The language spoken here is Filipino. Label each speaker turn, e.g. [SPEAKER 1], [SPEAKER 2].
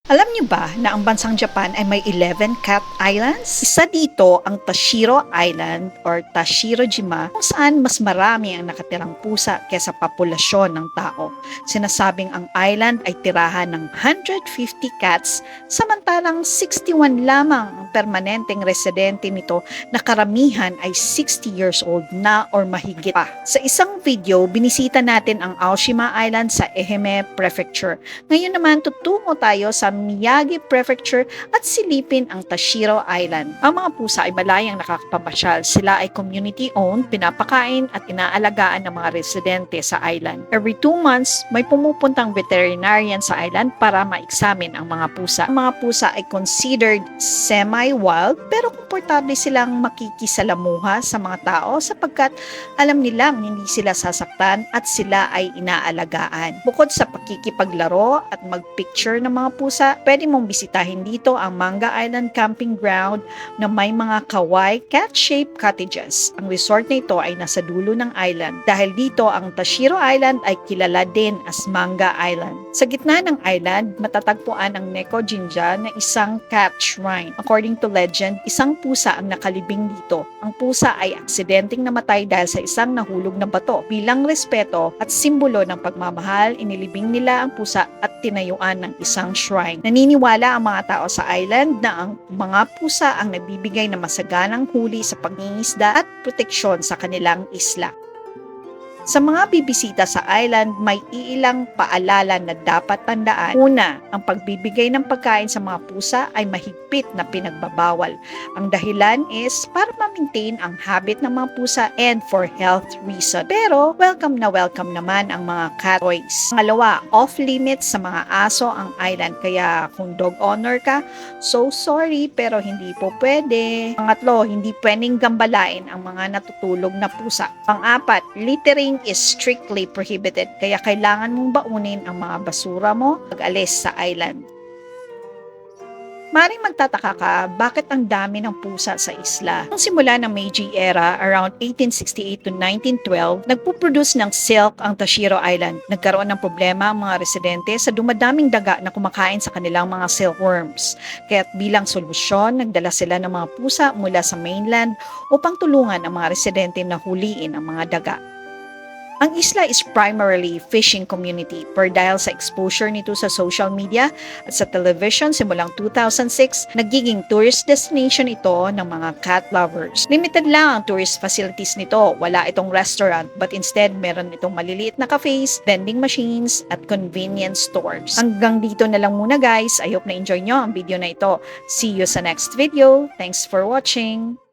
[SPEAKER 1] Alam niyo ba na ang bansang Japan ay may 11 cat islands? Isa dito ang Tashiro Island or Tashirojima kung saan mas marami ang nakatirang pusa kaysa populasyon ng tao. Sinasabing ang island ay tirahan ng 150 cats samantalang 61 lamang ang permanenteng residente nito na karamihan ay 60 years old na or mahigit pa. Sa isang video, binisita natin ang Aoshima Island sa Ehime Prefecture. Ngayon naman tutungo tayo sa Miyagi Prefecture at silipin ang Tashiro Island. Ang mga pusa ay malayang nakakapamasyal. Sila ay community-owned, pinapakain at inaalagaan ng mga residente sa island. Every 2 months, may pumupuntang veterinarian sa island para ma-examine ang mga pusa. Ang mga pusa ay considered semi-wild pero komportable silang makikisalamuha sa mga tao sapagkat alam nilang hindi sila sasaktan at sila ay inaalagaan. Bukod sa pakikipaglaro at magpicture ng mga pusa, pwede mong bisitahin dito ang Manga Island Camping Ground na may mga kawaii cat-shaped cottages. Ang resort na ito ay nasa dulo ng island. Dahil dito, ang Tashiro Island ay kilala din as Manga Island. Sa gitna ng island, matatagpuan ang Neko Jinja na isang cat shrine. According to legend, isang pusa ang nakalibing dito. Ang pusa ay aksidenteng namatay dahil sa isang nahulog na bato. Bilang respeto at simbolo ng pagmamahal, inilibing nila ang pusa at tinayuan ng isang shrine. Naniniwala ang mga tao sa island na ang mga pusa ang nagbibigay ng masaganang huli sa pangingisda at proteksyon sa kanilang isla. Sa mga bibisita sa island, may iilang paalala na dapat tandaan. Una, ang pagbibigay ng pagkain sa mga pusa ay mahigpit na pinagbabawal. Ang dahilan is para ma-maintain ang habit ng mga pusa and for health reason. Pero, welcome na welcome naman ang mga cat toys. Pangalawa, off-limits sa mga aso ang island. Kaya kung dog owner ka, so sorry pero hindi po pwede. Pangatlo, hindi pwedeng gambalain ang mga natutulog na pusa. Pang-apat, littering is strictly prohibited. Kaya kailangan mong baunin ang mga basura mo pag-alis sa island. Maring magtataka ka, bakit ang dami ng pusa sa isla? Nung simula ng Meiji era, around 1868 to 1912, nagpuproduce ng silk ang Tashiro Island. Nagkaroon ng problema ang mga residente sa dumadaming daga na kumakain sa kanilang mga silkworms. Kaya't bilang solusyon, nagdala sila ng mga pusa mula sa mainland upang tulungan ang mga residente na huliin ang mga daga. Ang isla is primarily fishing community per dahil sa exposure nito sa social media at sa television simulang 2006, nagiging tourist destination ito ng mga cat lovers. Limited lang ang tourist facilities nito. Wala itong restaurant but instead meron itong maliliit na cafes, vending machines at convenience stores. Hanggang dito na lang muna guys. I hope na enjoy nyo ang video na ito. See you sa next video. Thanks for watching.